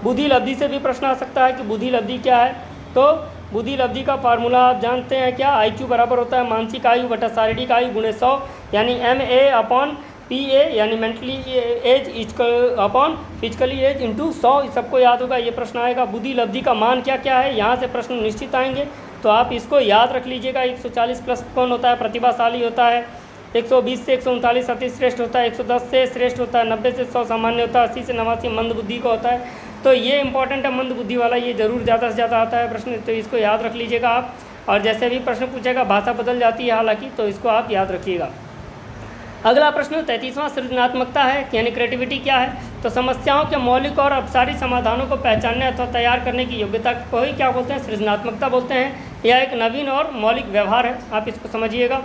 बुद्धि लब्धि से भी प्रश्न आ सकता है कि बुद्धि लब्धि क्या है। तो बुद्धि लब्धि का फार्मूला आप जानते हैं क्या? IQ बराबर होता है मानसिक आयु बटा शारीरिक आयु गुणे 100, यानी MA/PA यानी mentally age upon physically age into 100। सबको याद होगा, ये प्रश्न आएगा। बुद्धि लब्धि का मान क्या क्या है, यहाँ से प्रश्न निश्चित आएंगे, तो आप इसको याद रख लीजिएगा। 140 प्लस कौन होता है? प्रतिभाशाली होता है। 120 से 139 अति श्रेष्ठ होता है। 110 से श्रेष्ठ होता है। 90 से 100 सामान्य होता है। 80 से 89 मंद बुद्धि का होता है। तो ये इंपॉर्टेंट है, मंद बुद्धि वाला ये जरूर ज़्यादा से ज़्यादा आता है प्रश्न, तो इसको याद रख लीजिएगा आप। और जैसे भी प्रश्न पूछेगा भाषा बदल जाती है हालांकि, तो इसको आप याद रखिएगा। अगला प्रश्न 33वां सृजनात्मकता है, यानी क्रिएटिविटी क्या है? तो समस्याओं के मौलिक और अपसारी समाधानों को पहचानने अथवा तैयार करने की योग्यता को ही क्या बोलते हैं? सृजनात्मकता बोलते हैं। यह एक नवीन और मौलिक व्यवहार है, आप इसको समझिएगा।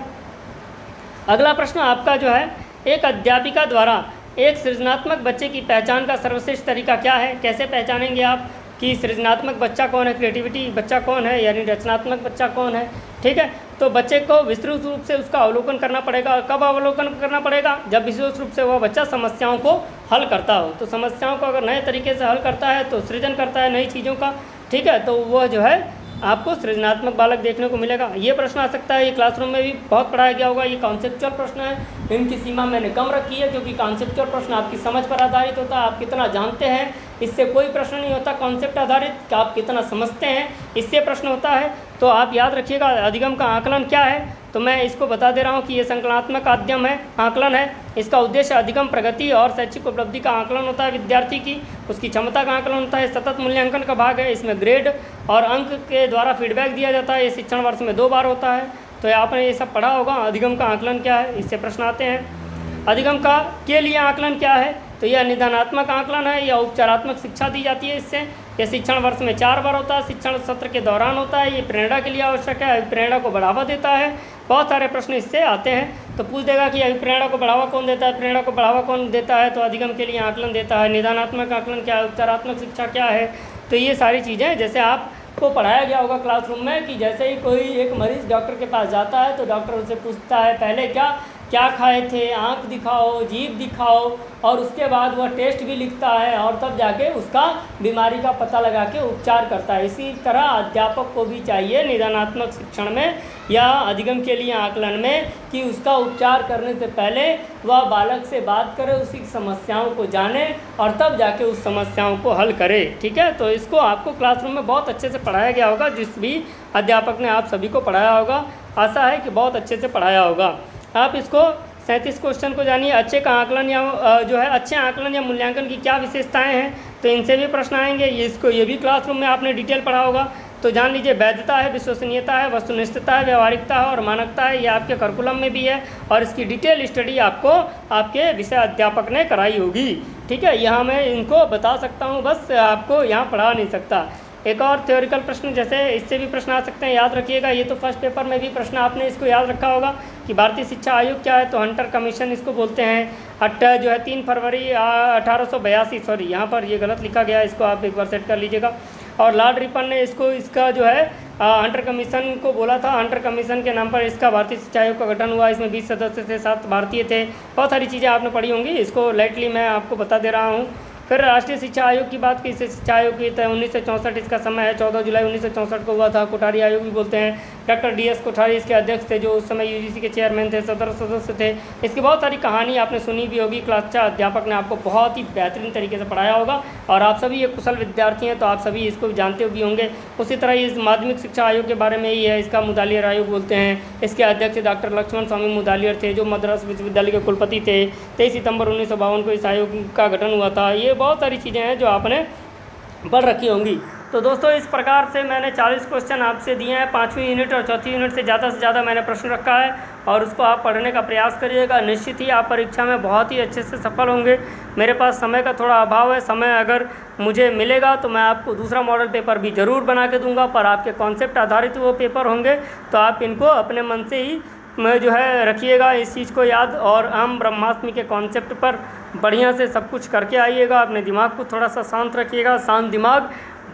अगला प्रश्न आपका जो है, एक अध्यापिका द्वारा एक सृजनात्मक बच्चे की पहचान का सर्वश्रेष्ठ तरीका क्या है? कैसे पहचानेंगे आप कि सृजनात्मक बच्चा कौन है, क्रिएटिविटी बच्चा कौन है, यानी रचनात्मक बच्चा कौन है? ठीक है, तो बच्चे को विस्तृत रूप से उसका अवलोकन करना पड़ेगा। कब अवलोकन करना पड़ेगा? जब विस्तृत रूप से वह बच्चा समस्याओं को हल करता हो। तो समस्याओं को अगर नए तरीके से हल करता है तो सृजन करता है नई चीज़ों का, ठीक है, तो वह जो है आपको सृजनात्मक बालक देखने को मिलेगा। ये प्रश्न आ सकता है, ये क्लासरूम में भी बहुत पढ़ाया गया होगा। ये कॉन्सेप्चुअल प्रश्न है, इनकी सीमा मैंने कम रखी है क्योंकि कॉन्सेप्चुअल प्रश्न आपकी समझ पर आधारित होता है, आप कितना जानते हैं इससे कोई प्रश्न नहीं होता। कॉन्सेप्ट आधारित कि आप कितना समझते हैं इससे प्रश्न होता है। तो आप याद रखिएगा अधिगम का आकलन क्या है, तो मैं इसको बता दे रहा हूँ कि ये संकलनात्मक आद्यम है, आकलन है। इसका उद्देश्य अधिगम प्रगति और शैक्षिक उपलब्धि का आकलन होता है विद्यार्थी की, उसकी क्षमता का आकलन होता है। सतत मूल्यांकन का भाग है, इसमें ग्रेड और अंक के द्वारा फीडबैक दिया जाता है। ये शिक्षण वर्ष में 2 बार होता है। तो आपने ये सब पढ़ा होगा। अधिगम का आकलन क्या है, इससे प्रश्न आते हैं। अधिगम का के लिए आकलन क्या है, तो यह निदानात्मक आकलन है या उपचारात्मक शिक्षा दी जाती है इससे। यह शिक्षण वर्ष में 4 बार होता है, शिक्षण सत्र के दौरान होता है। ये प्रेरणा के लिए आवश्यक है, प्रेरणा को बढ़ावा देता है। बहुत सारे प्रश्न इससे आते हैं। तो पूछ देगा कि प्रेरणा को बढ़ावा कौन देता है, प्रेरणा को बढ़ावा कौन देता है, तो अधिगम के लिए आकलन देता है। निदानात्मक आकलन क्या है, उपचारात्मक शिक्षा क्या है, तो ये सारी चीज़ें जैसे आपको पढ़ाया गया होगा क्लासरूम में कि जैसे ही कोई एक मरीज़ डॉक्टर के पास जाता है तो डॉक्टर उससे पूछता है पहले क्या खाए थे, आँख दिखाओ, जीभ दिखाओ, और उसके बाद वह टेस्ट भी लिखता है और तब जाके उसका बीमारी का पता लगा के उपचार करता है। इसी तरह अध्यापक को भी चाहिए निदानात्मक शिक्षण में या अधिगम के लिए आकलन में कि उसका उपचार करने से पहले वह बालक से बात करे, उसकी समस्याओं को जाने और तब जाके उस समस्याओं को हल करे। ठीक है, तो इसको आपको क्लासरूम में बहुत अच्छे से पढ़ाया गया होगा, जिस भी अध्यापक ने आप सभी को पढ़ाया होगा। आशा है कि बहुत अच्छे से पढ़ाया होगा। आप इसको 37 क्वेश्चन को जानिए। अच्छे का आकलन या जो है अच्छे आकलन या मूल्यांकन की क्या विशेषताएं हैं, तो इनसे भी प्रश्न आएंगे। ये भी क्लासरूम में आपने डिटेल पढ़ा होगा। तो जान लीजिए, वैधता है, विश्वसनीयता है, वस्तुनिष्ठता है, व्यवहारिकता है और मानकता है। ये आपके करिकुलम में भी है और इसकी डिटेल स्टडी आपको आपके विषय अध्यापक ने कराई होगी। ठीक है, यहाँ मैं इनको बता सकता हूँ, बस आपको यहाँ पढ़ा नहीं सकता। एक और थ्योरिकल प्रश्न जैसे इससे भी प्रश्न आ सकते हैं, याद रखिएगा। ये तो फर्स्ट पेपर में भी प्रश्न आपने इसको याद रखा होगा कि भारतीय शिक्षा आयोग क्या है, तो हंटर कमीशन इसको बोलते हैं। जो है 3 फरवरी 1882, सॉरी यहाँ पर ये गलत लिखा गया है, इसको आप एक बार सेट कर लीजिएगा। और लॉर्ड रिपन ने इसका जो है हंटर कमीशन को बोला था। हंटर कमीशन के नाम पर इसका भारतीय शिक्षा आयोग का गठन हुआ। इसमें 20 सदस्य थे, 7 भारतीय थे। बहुत सारी चीज़ें आपने पढ़ी होंगी, इसको लाइटली मैं आपको बता दे रहा हूँ। फिर राष्ट्रीय शिक्षा आयोग की बात की, इसे शिक्षा आयोग की 1964 इसका समय है, 14 जुलाई 1964 को हुआ था। कोठारी आयोग भी बोलते हैं। डॉक्टर DS कोठारी इसके अध्यक्ष थे, जो उस समय UGC के चेयरमैन थे, 17 सदस्य थे। इसकी बहुत सारी कहानी आपने सुनी भी होगी। क्लास 4 अध्यापक ने आपको बहुत ही बेहतरीन तरीके से पढ़ाया होगा और आप सभी एक कुशल विद्यार्थी हैं, तो आप सभी इसको जानते भी होंगे। उसी तरह इस माध्यमिक शिक्षा आयोग के बारे में ही है, इसका मुदालियर आयोग बोलते हैं। इसके अध्यक्ष डॉक्टर लक्ष्मण स्वामी मुदालियर थे, जो मद्रास विश्वविद्यालय के कुलपति थे। 23 सितंबर 1952 को इस आयोग का गठन हुआ था। ये बहुत सारी चीज़ें हैं जो आपने पढ़ रखी होंगी। तो दोस्तों, इस प्रकार से मैंने 40 क्वेश्चन आपसे दिए हैं। 5वीं यूनिट और 4थी यूनिट से ज़्यादा मैंने प्रश्न रखा है और उसको आप पढ़ने का प्रयास करिएगा। निश्चित ही आप परीक्षा में बहुत ही अच्छे से सफल होंगे। मेरे पास समय का थोड़ा अभाव है, समय अगर मुझे मिलेगा तो मैं आपको दूसरा मॉडल पेपर भी ज़रूर बना के दूंगा, पर आपके कॉन्सेप्ट आधारित वो पेपर होंगे, तो आप इनको अपने मन से ही जो है रखिएगा इस चीज़ को याद। और अहम ब्रह्मास्मि के कॉन्सेप्ट पर बढ़िया से सब कुछ करके आइएगा। अपने दिमाग को थोड़ा सा शांत रखिएगा। शांत दिमाग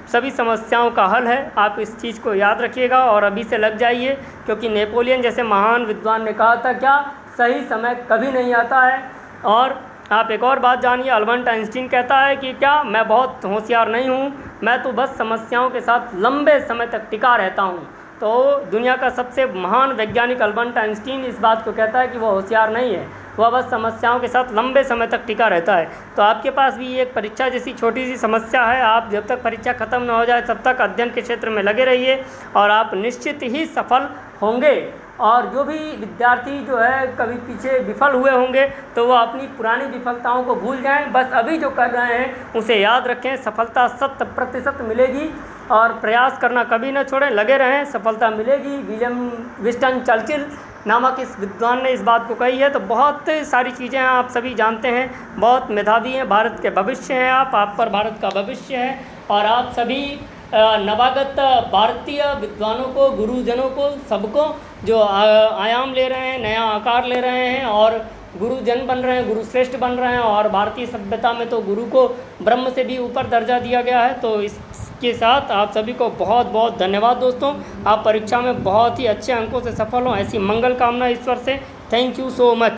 सभी समस्याओं का हल है, आप इस चीज़ को याद रखिएगा और अभी से लग जाइए, क्योंकि नेपोलियन जैसे महान विद्वान ने कहा था, क्या सही समय कभी नहीं आता है। और आप एक और बात जानिए, अल्बर्ट आइंस्टीन कहता है कि क्या मैं बहुत होशियार नहीं हूँ, मैं तो बस समस्याओं के साथ लंबे समय तक टिका रहता हूँ। तो दुनिया का सबसे महान वैज्ञानिक अल्बर्ट आइंस्टीन इस बात को कहता है कि वह होशियार नहीं है, वह बस समस्याओं के साथ लंबे समय तक टिका रहता है। तो आपके पास भी एक परीक्षा जैसी छोटी सी समस्या है। आप जब तक परीक्षा ख़त्म न हो जाए तब तक अध्ययन के क्षेत्र में लगे रहिए और आप निश्चित ही सफल होंगे। और जो भी विद्यार्थी जो है कभी पीछे विफल हुए होंगे तो वो अपनी पुरानी विफलताओं को भूल जाएं, बस अभी जो कर रहे हैं उसे याद रखें। सफलता 100% मिलेगी और प्रयास करना कभी न छोड़ें, लगे रहें, सफलता मिलेगी। विंस्टन चर्चिल नामक इस विद्वान ने इस बात को कही है। तो बहुत सारी चीज़ें आप सभी जानते हैं, बहुत मेधावी हैं, भारत के भविष्य हैं आप पर भारत का भविष्य है। और आप सभी नवागत भारतीय विद्वानों को, गुरुजनों को, सबको जो आयाम ले रहे हैं, नया आकार ले रहे हैं और गुरुजन बन रहे हैं, गुरुश्रेष्ठ बन रहे हैं। और भारतीय सभ्यता में तो गुरु को ब्रह्म से भी ऊपर दर्जा दिया गया है। तो इसके साथ आप सभी को बहुत बहुत धन्यवाद दोस्तों। आप परीक्षा में बहुत ही अच्छे अंकों से सफल हों, ऐसी मंगल कामना ईश्वर से। Thank you so much.